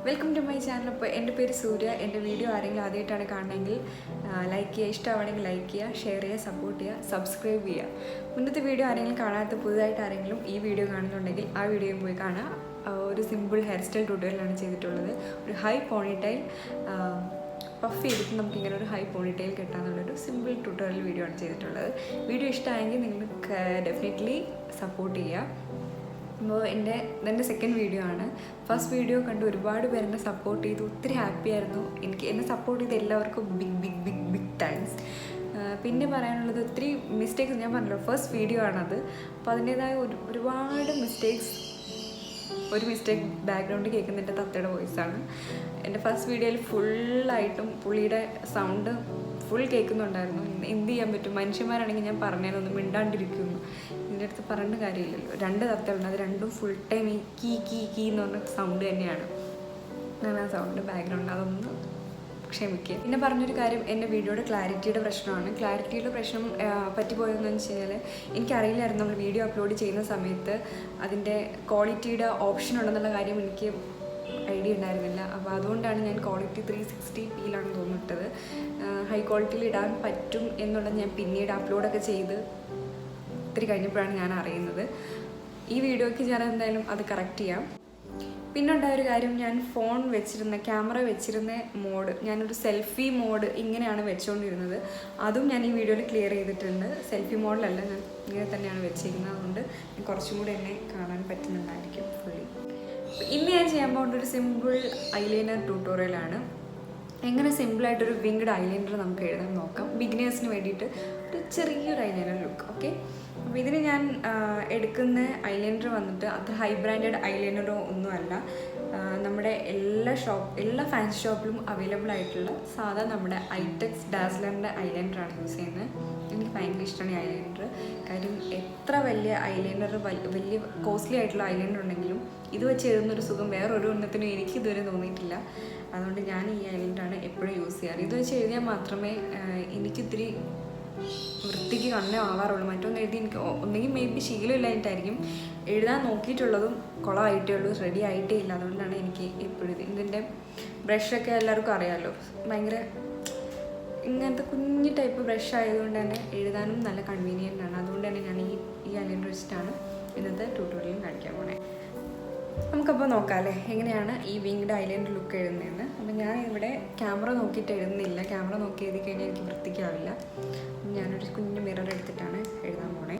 Welcome to my channel. അപ്പോൾ എൻ്റെ പേര് സൂര്യ. എൻ്റെ വീഡിയോ ആരെങ്കിലും ആദ്യമായിട്ടാണ് കാണണമെങ്കിൽ ലൈക്ക് ചെയ്യുക, ഇഷ്ടമാണെങ്കിൽ ലൈക്ക് ചെയ്യുക, ഷെയർ ചെയ്യുക, സപ്പോർട്ട് ചെയ്യുക, സബ്സ്ക്രൈബ് ചെയ്യുക. മുന്നത്തെ വീഡിയോ ആരെങ്കിലും കാണാത്ത പുതുതായിട്ട് ആരെങ്കിലും ഈ വീഡിയോ കാണുന്നുണ്ടെങ്കിൽ ആ വീഡിയോയും പോയി കാണാം. ഒരു സിമ്പിൾ ഹെയർ സ്റ്റൈൽ ട്യൂട്ടോറിയലാണ് ചെയ്തിട്ടുള്ളത്. ഒരു ഹൈ പോണിറ്റൈൽ പഫ് ചെയ്തിട്ട് നമുക്കിങ്ങനെ ഒരു ഹൈ പോണിറ്റൈൽ കെട്ടാന്നുള്ളൊരു സിമ്പിൾ ട്യൂട്ടോറിയൽ വീഡിയോ ആണ് ചെയ്തിട്ടുള്ളത്. വീഡിയോ ഇഷ്ടമായെങ്കിൽ നിങ്ങൾക്ക് ഡെഫിനറ്റ്ലി സപ്പോർട്ട് ചെയ്യുക. അപ്പോൾ ഇതെൻ്റെ സെക്കൻഡ് വീഡിയോ ആണ്. ഫസ്റ്റ് വീഡിയോ കണ്ട് ഒരുപാട് പേര് എന്നെ സപ്പോർട്ട് ചെയ്തു, ഒത്തിരി ഹാപ്പി ആയിരുന്നു. എന്നെ സപ്പോർട്ട് ചെയ്ത എല്ലാവർക്കും ബിഗ് താങ്ക്സ്. പിന്നെ പറയാനുള്ളത്, ഒത്തിരി മിസ്റ്റേക്സ് ഞാൻ പറഞ്ഞല്ലോ, ഫസ്റ്റ് വീഡിയോ ആണത്. അപ്പോൾ അതിൻ്റേതായ ഒരുപാട് ഒരു മിസ്റ്റേക്ക് ബാക്ക്ഗ്രൗണ്ടിൽ കേൾക്കുന്ന എൻ്റെ തത്തയുടെ വോയിസാണ്. എൻ്റെ ഫസ്റ്റ് വീഡിയോയിൽ ഫുള്ളായിട്ടും പുള്ളിയുടെ സൗണ്ട് ഫുൾ കേൾക്കുന്നുണ്ടായിരുന്നു. എന്ത് ചെയ്യാൻ പറ്റും, മനുഷ്യന്മാരാണെങ്കിൽ ഞാൻ പറഞ്ഞതിനൊന്നും മിണ്ടാണ്ടിരിക്കുന്നു. ഇതിൻ്റെ അടുത്ത് പറഞ്ഞ കാര്യമില്ലല്ലോ. 2 തത്തകളുണ്ട്, അത് രണ്ടും ഫുൾ ടൈം ഈ കീ എന്ന് പറഞ്ഞ സൗണ്ട് തന്നെയാണ്. ഞാൻ ആ സൗണ്ട് ബാക്ക്ഗ്രൗണ്ട് അതൊന്ന് ക്ഷമിക്കുക. പിന്നെ പറഞ്ഞൊരു കാര്യം, എൻ്റെ വീഡിയോയുടെ ക്ലാരിറ്റിയുടെ പ്രശ്നമാണ്. ക്ലാരിറ്റിയുടെ പ്രശ്നം പറ്റിപ്പോയതെന്ന് വെച്ച് കഴിഞ്ഞാൽ, എനിക്കറിയില്ലായിരുന്നു നമ്മൾ വീഡിയോ അപ്ലോഡ് ചെയ്യുന്ന സമയത്ത് അതിൻ്റെ ക്വാളിറ്റിയുടെ ഓപ്ഷൻ ഉണ്ടെന്നുള്ള കാര്യം എനിക്ക് ഐഡിയ ഉണ്ടായിരുന്നില്ല. അപ്പോൾ അതുകൊണ്ടാണ് ഞാൻ ക്വാളിറ്റി 360p തോന്നിട്ടത്. ഹൈ ക്വാളിറ്റിയിൽ ഇടാൻ പറ്റും എന്നുള്ളത് ഞാൻ പിന്നീട് അപ്ലോഡൊക്കെ ചെയ്ത് ഒത്തിരി കഴിഞ്ഞപ്പോഴാണ് ഞാൻ അറിയുന്നത്. ഈ വീഡിയോയ്ക്ക് ഞാൻ എന്തായാലും അത് കറക്റ്റ് ചെയ്യാം. പിന്നെ ഉണ്ടായൊരു കാര്യം, ഞാൻ ക്യാമറ വെച്ചിരുന്ന മോഡ്, ഞാനൊരു സെൽഫി മോഡ് ഇങ്ങനെയാണ് വെച്ചുകൊണ്ടിരുന്നത്. അതും ഞാൻ ഈ വീഡിയോയിൽ ക്ലിയർ ചെയ്തിട്ടുണ്ട്. സെൽഫി മോഡിലല്ല, ഞാൻ ഇങ്ങനെ തന്നെയാണ് വെച്ചിരിക്കുന്നത്. അതുകൊണ്ട് കുറച്ചും കൂടി എന്നെ കാണാൻ പറ്റുന്നുണ്ടായിരിക്കും ഫുള്ളി. ഇന്ന് ഞാൻ ചെയ്യാൻ പോകുന്ന ഒരു സിമ്പിൾ ഐലൈനർ ട്യൂട്ടോറിയലാണ്. എങ്ങനെ സിമ്പിളായിട്ടൊരു വിങ്ഡ് ഐലൈനർ നമുക്ക് എഴുതാൻ നോക്കാം. ബിഗിനേഴ്സിന് വേണ്ടിയിട്ട് ഒരു ചെറിയൊരു ഐലൈനർ ലുക്ക്. ഓക്കെ, അപ്പോൾ ഇതിന് ഞാൻ എടുക്കുന്ന ഐലൈനർ വന്നിട്ട് അത്ര ഹൈ ബ്രാൻഡഡ് ഐലൈനറോ ഒന്നുമല്ല. നമ്മുടെ എല്ലാ ഫാൻസി ഷോപ്പിലും അവൈലബിൾ ആയിട്ടുള്ള സാധാ നമ്മുടെ ഐടെക്സ് ഡാസ്ലറിൻ്റെ ഐലൈനറാണ് യൂസ് ചെയ്യുന്നത്. എനിക്ക് ഭയങ്കര ഇഷ്ടമാണ് ഈ ഐലൈനർ. കാര്യം എത്ര വലിയ ഐലൈനർ, വലിയ കോസ്റ്റ്ലി ആയിട്ടുള്ള ഐലൈനർ ഉണ്ടെങ്കിലും ഇത് വെച്ച് എഴുതുന്നൊരു സുഖം വേറൊരു എണ്ണത്തിനും എനിക്ക് ഇതുവരെ തോന്നിയിട്ടില്ല. അതുകൊണ്ട് ഞാൻ ഈ ഐലൈനറാണ് എപ്പോഴും യൂസ് ചെയ്യാറ്. ഇത് വെച്ച് എഴുതിയാൽ മാത്രമേ എനിക്കിത്തിരി വൃത്തിക്ക് കണ്ണേ ആവാറുള്ളൂ. മറ്റൊന്ന് എഴുതി എനിക്ക് ഒന്നെങ്കിൽ ബി ശീലമില്ലായിട്ടായിരിക്കും. എഴുതാൻ നോക്കിയിട്ടുള്ളതും കുളമായിട്ടേ ഉള്ളൂ, റെഡി ആയിട്ടേ ഇല്ല. അതുകൊണ്ടാണ് എനിക്ക് എപ്പോഴും ഇതിൻ്റെ ബ്രഷൊക്കെ എല്ലാവർക്കും അറിയാമല്ലോ, ഭയങ്കര ഇങ്ങനത്തെ കുഞ്ഞു ടൈപ്പ് ബ്രഷ് ആയതുകൊണ്ട് തന്നെ എഴുതാനും നല്ല കൺവീനിയൻ്റ് ആണ്. അതുകൊണ്ട് തന്നെ ഞാൻ ഈ ഐലൈനർ വെച്ചിട്ടാണ് ഇന്നത്തെ ട്യൂട്ടോറിയലും കാണിക്കാൻ പോണേ. നമുക്കപ്പോൾ നോക്കാം അല്ലേ എങ്ങനെയാണ് ഈ വിങ്ഡ് ഐലൈനർ ലുക്ക് എഴുതുന്നതെന്ന്. അപ്പം ഞാൻ ഇവിടെ ക്യാമറ നോക്കിയിട്ട് എഴുതുന്നില്ല. ക്യാമറ നോക്കി എഴുതി കഴിഞ്ഞാൽ എനിക്ക് വൃത്തിക്കാവില്ല. ഞാനൊരു കുഞ്ഞു മിറർ എടുത്തിട്ടാണ് എഴുതാൻ പോണേ.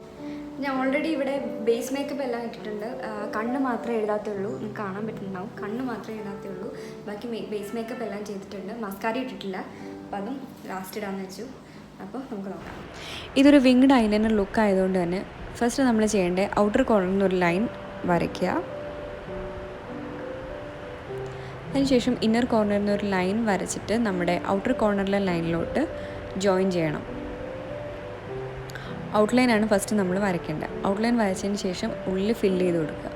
ഞാൻ ഓൾറെഡി ഇവിടെ ബേസ് മേക്കപ്പ് എല്ലാം ഇട്ടിട്ടുണ്ട്. കണ്ണ് മാത്രമേ എഴുതാത്തുള്ളൂ, നിങ്ങൾക്ക് കാണാൻ പറ്റുന്നുണ്ടാവും. കണ്ണ് മാത്രമേ എഴുതാത്തുള്ളൂ, ബാക്കി ബേസ് മേക്കപ്പ് എല്ലാം ചെയ്തിട്ടുണ്ട്. മസ്കാര ഇട്ടിട്ടില്ല, അപ്പോൾ അതും ലാസ്റ്റ് ഇടാമെന്ന് വെച്ചു. അപ്പോൾ നമുക്ക് നോക്കാം. ഇതൊരു വിങ്ഡ് ഐലൈനർ ലുക്ക് ആയതുകൊണ്ട് തന്നെ ഫസ്റ്റ് നമ്മൾ ചെയ്യേണ്ടത് ഔട്ടർ കോർണറിൽ നിന്ന് ഒരു ലൈൻ വരയ്ക്കുക. അതിനുശേഷം ഇന്നർ കോർണറിൽ നിന്ന് ഒരു ലൈൻ വരച്ചിട്ട് നമ്മുടെ ഔട്ടർ കോർണറിലെ ലൈനിലോട്ട് ജോയിൻ ചെയ്യണം. ഔട്ട്ലൈനാണ് ഫസ്റ്റ് നമ്മൾ വരയ്ക്കേണ്ടത്. ഔട്ട്ലൈൻ വരച്ചതിന് ശേഷം ഉള്ളിൽ ഫില്ല് ചെയ്ത് കൊടുക്കുക.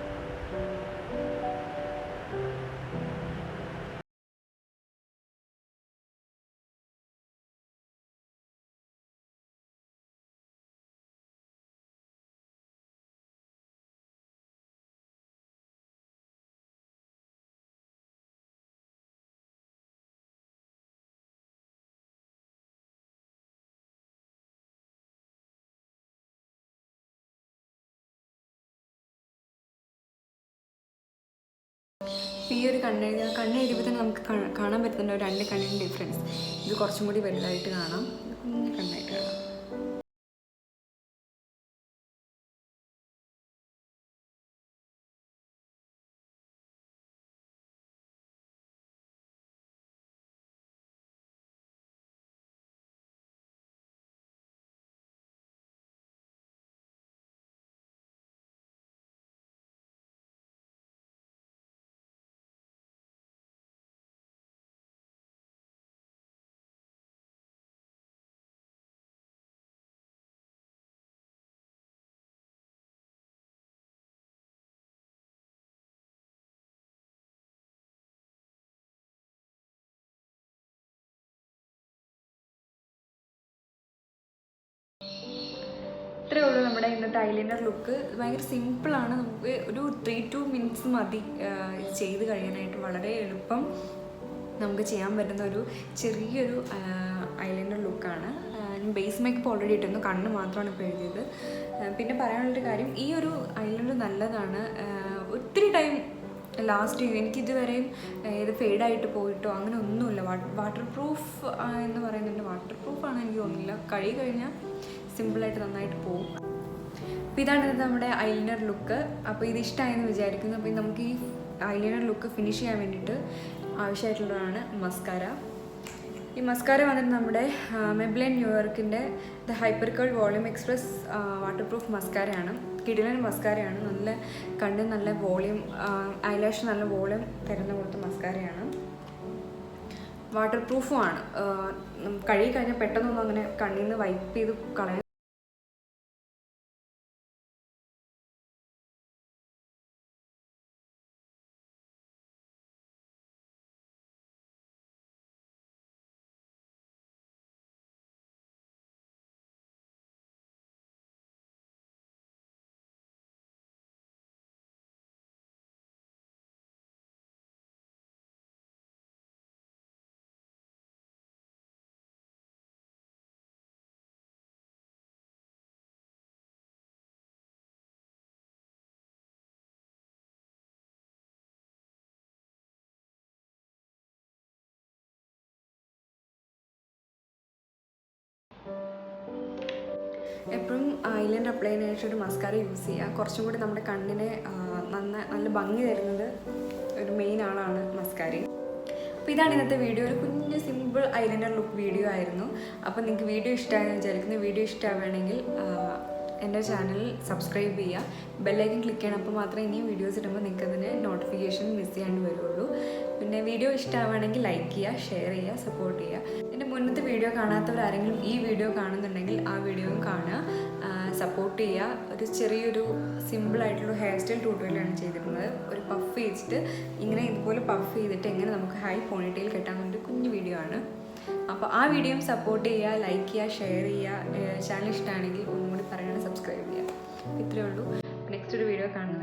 ഈ ഒരു കണ്ണെഴുതിയപ്പോൾ തന്നെ നമുക്ക് കാണാൻ പറ്റുന്നുണ്ട് 2 കണ്ണിൻ്റെ ഡിഫറൻസ്. ഇത് കുറച്ചും കൂടി വലുതായിട്ട് കാണാം, കുഞ്ഞു കണ്ണായിട്ട് കാണാം. ഇത്രയേ ഉള്ളൂ നമ്മുടെ ഇന്നത്തെ ഐലൈനർ ലുക്ക്. ഭയങ്കര സിമ്പിളാണ്, നമുക്ക് ഒരു 3-2 മിനിറ്റ്സ് മതി ചെയ്ത് കഴിയാനായിട്ട്. വളരെ എളുപ്പം നമുക്ക് ചെയ്യാൻ പറ്റുന്ന ഒരു ചെറിയൊരു ഐലൈനർ ലുക്കാണ്. ബേസ് മേക്കപ്പ് ഓൾറെഡി ഇട്ടിരുന്നു, കണ്ണ് മാത്രമാണ് ഇപ്പോൾ എഴുതിയത്. പിന്നെ പറയാനുള്ളൊരു കാര്യം, ഈ ഒരു ഐലൈനർ നല്ലതാണ്. ഒത്തിരി ടൈം ലാസ്റ്റ് ചെയ്യും. എനിക്കിതുവരെയും ഇത് ഫെയ്ഡായിട്ട് പോയിട്ടോ അങ്ങനെ ഒന്നുമില്ല. വാട്ടർ പ്രൂഫ് എന്ന് പറയുന്നുണ്ട്, വാട്ടർ പ്രൂഫാണ് എനിക്ക് തോന്നുന്നില്ല. കഴുകി കഴിഞ്ഞാൽ സിമ്പിളായിട്ട് നന്നായിട്ട് പോകും. അപ്പോൾ ഇതാണ് നമ്മുടെ ഐലൈനർ ലുക്ക്. അപ്പോൾ ഇത് ഇഷ്ടമായെന്ന് വിചാരിക്കുന്നു. അപ്പോൾ നമുക്ക് ഈ ഐലൈനർ ലുക്ക് ഫിനിഷ് ചെയ്യാൻ വേണ്ടിയിട്ട് ആവശ്യമായിട്ടുള്ളതാണ് മസ്കാര. ഈ മസ്കാര വന്നിട്ട് നമ്മുടെ മെബ്ലിൻ ന്യൂയോർക്കിൻ്റെ the hyper curl volume express water proof മസ്കാരയാണ്. കിടിലൻ മസ്കാരയാണ്. നല്ല കണ്ണിന് നല്ല വോളിയം, ഐലാഷ് നല്ല വോളിയം തരുന്ന പോലത്തെ മസ്കാരയാണ്. വാട്ടർ പ്രൂഫുമാണ്. കഴുകി കഴിഞ്ഞാൽ പെട്ടെന്നൊന്നും അങ്ങനെ കണ്ണിൽ നിന്ന് വൈപ്പ് ചെയ്ത് കളയാൻ. എപ്പോഴും ഐലൈനർ അപ്ലൈ ചെയ്യാനായിട്ട് ഒരു മസ്കാര യൂസ് ചെയ്യുക. കുറച്ചും കൂടി നമ്മുടെ കണ്ണിനെ നല്ല ഭംഗി തരുന്നത് ഒരു മെയിൻ ആളാണ് മസ്കാര. അപ്പോൾ ഇതാണ് ഇന്നത്തെ വീഡിയോ. ഒരു കുഞ്ഞ് സിമ്പിൾ ഐലൈനർ ലുക്ക് വീഡിയോ ആയിരുന്നു. അപ്പോൾ നിങ്ങൾക്ക് വീഡിയോ ഇഷ്ടമായെന്ന് വിചാരിക്കുന്നു. വീഡിയോ ഇഷ്ടമാവുകയാണെങ്കിൽ എൻ്റെ ചാനൽ സബ്സ്ക്രൈബ് ചെയ്യുക, ബെല്ലൈക്കൻ ക്ലിക്ക് ചെയ്യണം. അപ്പോൾ മാത്രമേ ഇനിയും വീഡിയോസ് ഇടുമ്പോൾ നിങ്ങൾക്ക് അതിന് നോട്ടിഫിക്കേഷൻ മിസ് ചെയ്യാണ്ട് വരുള്ളൂ. പിന്നെ വീഡിയോ ഇഷ്ടമാവുകയാണെങ്കിൽ ലൈക്ക് ചെയ്യുക, ഷെയർ ചെയ്യുക, സപ്പോർട്ട് ചെയ്യുക. എൻ്റെ മുന്നത്തെ വീഡിയോ കാണാത്തവരാരെങ്കിലും ഈ വീഡിയോ കാണുന്നുണ്ടെങ്കിൽ ആ വീഡിയോയും കാണുക, സപ്പോർട്ട് ചെയ്യുക. ഒരു ചെറിയൊരു സിമ്പിളായിട്ടുള്ള ഹെയർ സ്റ്റൈൽ ട്യൂട്ടോറിയലാണ് ചെയ്തിരുന്നത്. ഒരു പഫ് വെച്ചിട്ട് ഇങ്ങനെ ഇതുപോലെ പഫ് ചെയ്തിട്ട് എങ്ങനെ നമുക്ക് ഹൈ പോണിറ്റെയിൽ കെട്ടാൻ വേണ്ടി കുഞ്ഞു വീഡിയോ ആണ്. അപ്പോൾ ആ വീഡിയോയും സപ്പോർട്ട് ചെയ്യുക, ലൈക്ക് ചെയ്യുക, ഷെയർ ചെയ്യുക. ചാനൽ ഇഷ്ടമാണെങ്കിൽ ഒന്നും കൂടി പറയുകയാണ് സബ്സ്ക്രൈബ് ചെയ്യുക. ഇത്രയേ ഉള്ളൂ. നെക്സ്റ്റ് ഒരു വീഡിയോ കാണുന്നത്.